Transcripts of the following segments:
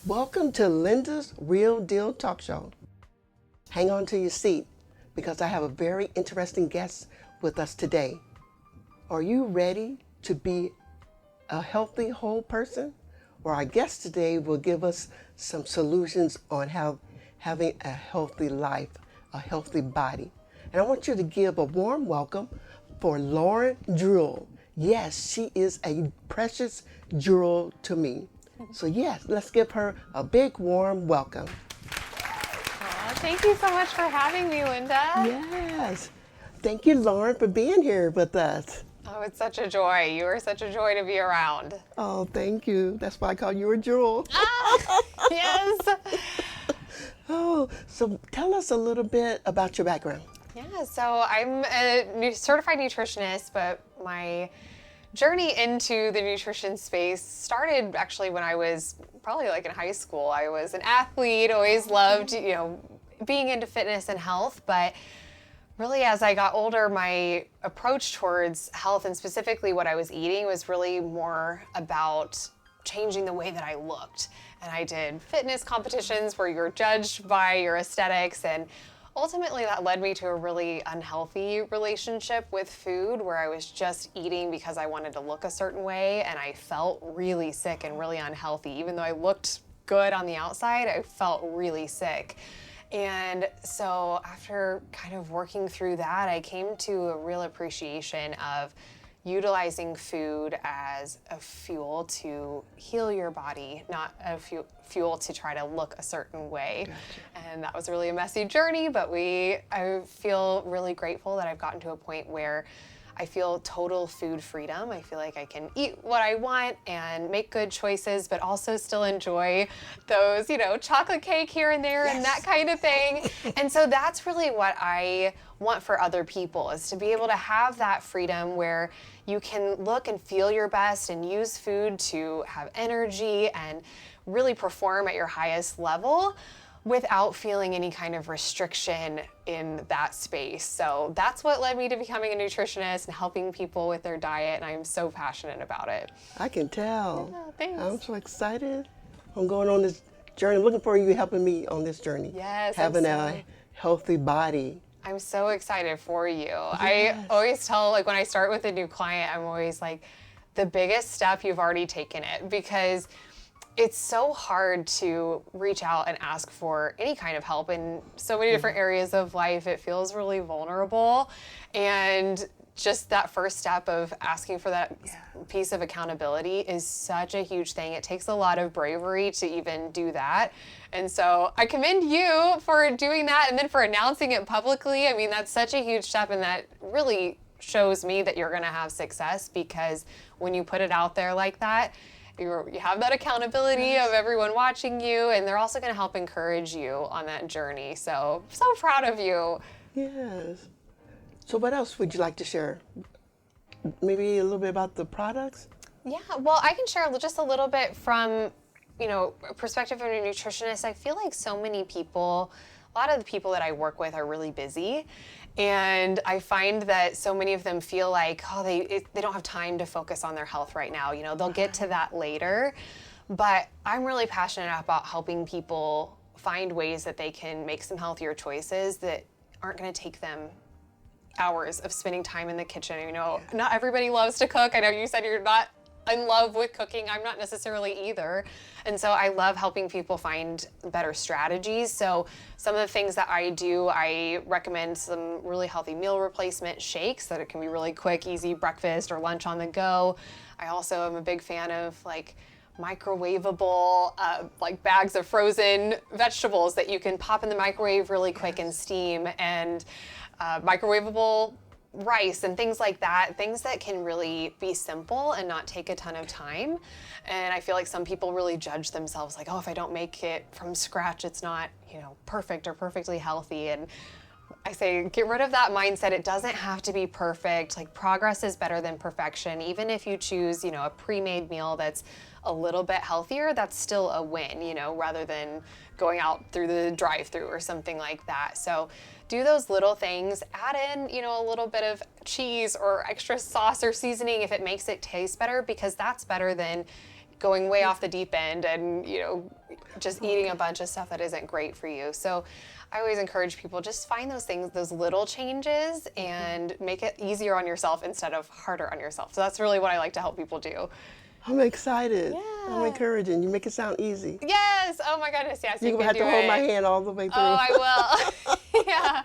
Welcome to Linda's Real Deal Talk Show. Hang on to your seat because I have a very interesting guest with us today. Are you ready to be a healthy whole person? Well, our guest today will give us some solutions on how having a healthy life, a healthy body. And I want you to give a warm welcome for Lauryn Juhl. Yes, she is a precious jewel to me. So yes, let's give her a big warm welcome. Thank you so much for having me, Linda. Yes. Thank you, Lauryn, for being here with us. Oh, it's such a joy. You are such a joy to be around. Oh, thank you. That's why I call you a jewel. Yes. Oh, so tell us a little bit about your background. Yeah, so I'm a certified nutritionist, but my journey into the nutrition space started actually when I was probably like in high school. I was an athlete, always loved, being into fitness and health, but really as I got older, my approach towards health and specifically what I was eating was really more about changing the way that I looked. And I did fitness competitions where you're judged by your aesthetics, and ultimately that led me to a really unhealthy relationship with food where I was just eating because I wanted to look a certain way, and I felt really sick and really unhealthy. Even though I looked good on the outside, I felt really sick. And so after kind of working through that, I came to a real appreciation of utilizing food as a fuel to heal your body, not a fuel to try to look a certain way. Gotcha. And that was really a messy journey, but I feel really grateful that I've gotten to a point where I feel total food freedom. I feel like I can eat what I want and make good choices, but also still enjoy those, chocolate cake here and there. Yes. And that kind of thing. And so that's really what I want for other people, is to be able to have that freedom where you can look and feel your best and use food to have energy and really perform at your highest level without feeling any kind of restriction in that space. So that's what led me to becoming a nutritionist and helping people with their diet, and I'm so passionate about it. I can tell. Yeah, thanks. I'm so excited. I'm going on this journey. I'm looking for you helping me on this journey. Yes. Having a healthy body. I'm so excited for you. Yes. I always tell, when I start with a new client, I'm always like, the biggest step, you've already taken it, because it's so hard to reach out and ask for any kind of help in so many different areas of life. It feels really vulnerable. And just that first step of asking for that piece of accountability is such a huge thing. It takes a lot of bravery to even do that. And so I commend you for doing that and then for announcing it publicly. I mean, that's such a huge step, and that really shows me that you're going to have success, because when you put it out there like that, you have that accountability of everyone watching you, and they're also going to help encourage you on that journey. So proud of you. Yes. So what else would you like to share? Maybe a little bit about the products? Yeah, well, I can share just a little bit from, a perspective of a nutritionist. I feel like so many people, a lot of the people that I work with are really busy. And I find that so many of them feel like, they don't have time to focus on their health right now. They'll get to that later. But I'm really passionate about helping people find ways that they can make some healthier choices that aren't going to take them hours of spending time in the kitchen. Not everybody loves to cook. I know you said you're not in love with cooking. I'm not necessarily either. And so I love helping people find better strategies. So some of the things that I do, I recommend some really healthy meal replacement shakes that it can be really quick, easy breakfast or lunch on the go. I also am a big fan of microwavable bags of frozen vegetables that you can pop in the microwave really quick and steam, and microwavable rice and things like that, things that can really be simple and not take a ton of time. And I feel like some people really judge themselves like, if I don't make it from scratch, it's not, perfect or perfectly healthy. And I say, get rid of that mindset. It doesn't have to be perfect. Progress is better than perfection. Even if you choose, a pre-made meal that's a little bit healthier, that's still a win, rather than going out through the drive-through or something like that. So do those little things, add in, a little bit of cheese or extra sauce or seasoning if it makes it taste better, because that's better than, going way off the deep end and, just eating a bunch of stuff that isn't great for you. So I always encourage people, just find those things, those little changes, and make it easier on yourself instead of harder on yourself. So that's really what I like to help people do. I'm excited. Yeah. I'm encouraging. You make it sound easy. Yes. Oh my goodness. Yes. You're going to have to hold my hand all the way through. Oh, I will. Yeah.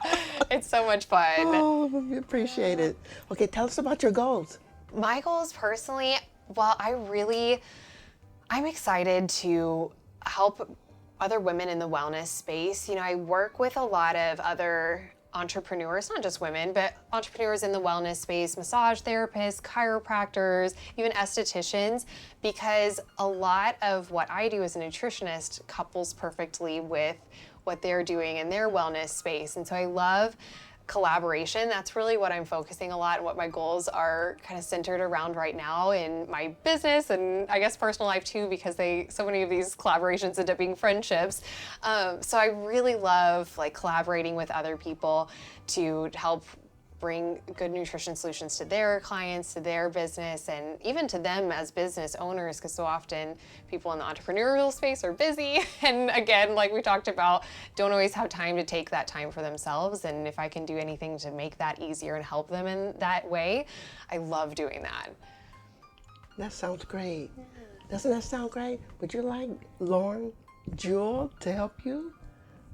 It's so much fun. Oh, we appreciate it. Okay, tell us about your goals. My goals personally, well, I'm excited to help other women in the wellness space. I work with a lot of other entrepreneurs, not just women, but entrepreneurs in the wellness space, massage therapists, chiropractors, even estheticians, because a lot of what I do as a nutritionist couples perfectly with what they're doing in their wellness space. And so I love collaboration. That's really what I'm focusing a lot, and what my goals are kind of centered around right now in my business and I guess personal life too, because so many of these collaborations end up being friendships. So I really love collaborating with other people to help bring good nutrition solutions to their clients, to their business, and even to them as business owners, because so often people in the entrepreneurial space are busy. And again, like we talked about, don't always have time to take that time for themselves. And if I can do anything to make that easier and help them in that way, I love doing that. That sounds great. Yeah. Doesn't that sound great? Would you like Lauryn Juhl to help you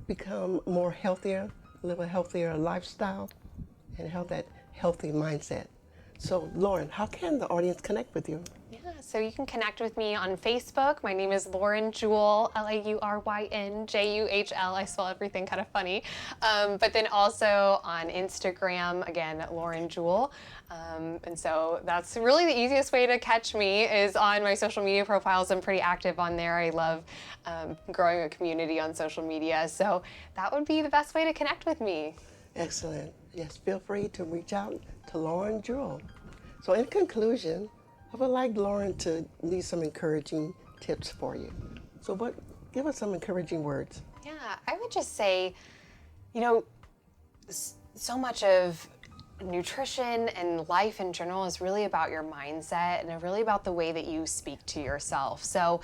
become more healthier, live a healthier lifestyle, and have that healthy mindset? So, Lauryn, how can the audience connect with you? Yeah, so you can connect with me on Facebook. My name is Lauryn Juhl, LaurynJuhl. I spell everything kind of funny. But then also on Instagram, again, Lauryn Juhl. And so that's really the easiest way to catch me is on my social media profiles. I'm pretty active on there. I love growing a community on social media. So that would be the best way to connect with me. Excellent. Yes, feel free to reach out to Lauryn Juhl. So in conclusion, I would like Lauryn to leave some encouraging tips for you. So give us some encouraging words. Yeah, I would just say, so much of nutrition and life in general is really about your mindset and really about the way that you speak to yourself. So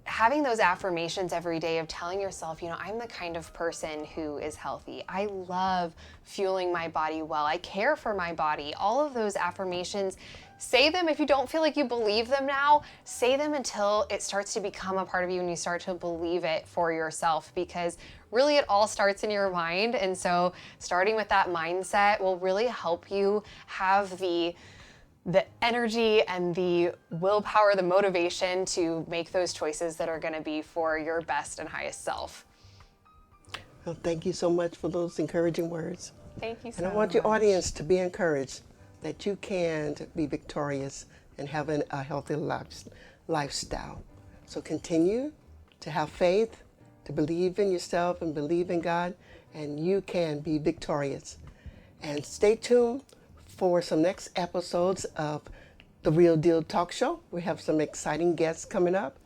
having those affirmations every day of telling yourself, I'm the kind of person who is healthy. I love fueling my body well. I care for my body. All of those affirmations, say them if you don't feel like you believe them now. Say them until it starts to become a part of you and you start to believe it for yourself, because really it all starts in your mind. And so starting with that mindset will really help you have the energy and the willpower, the motivation to make those choices that are going to be for your best and highest self. Well, thank you so much for those encouraging words. Thank you so much. And I want your audience to be encouraged that you can be victorious and have a healthy lifestyle. So continue to have faith, to believe in yourself and believe in God, and you can be victorious. And stay tuned for some next episodes of The Real Deal Talk Show. We have some exciting guests coming up.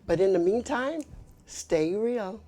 But in the meantime, stay real.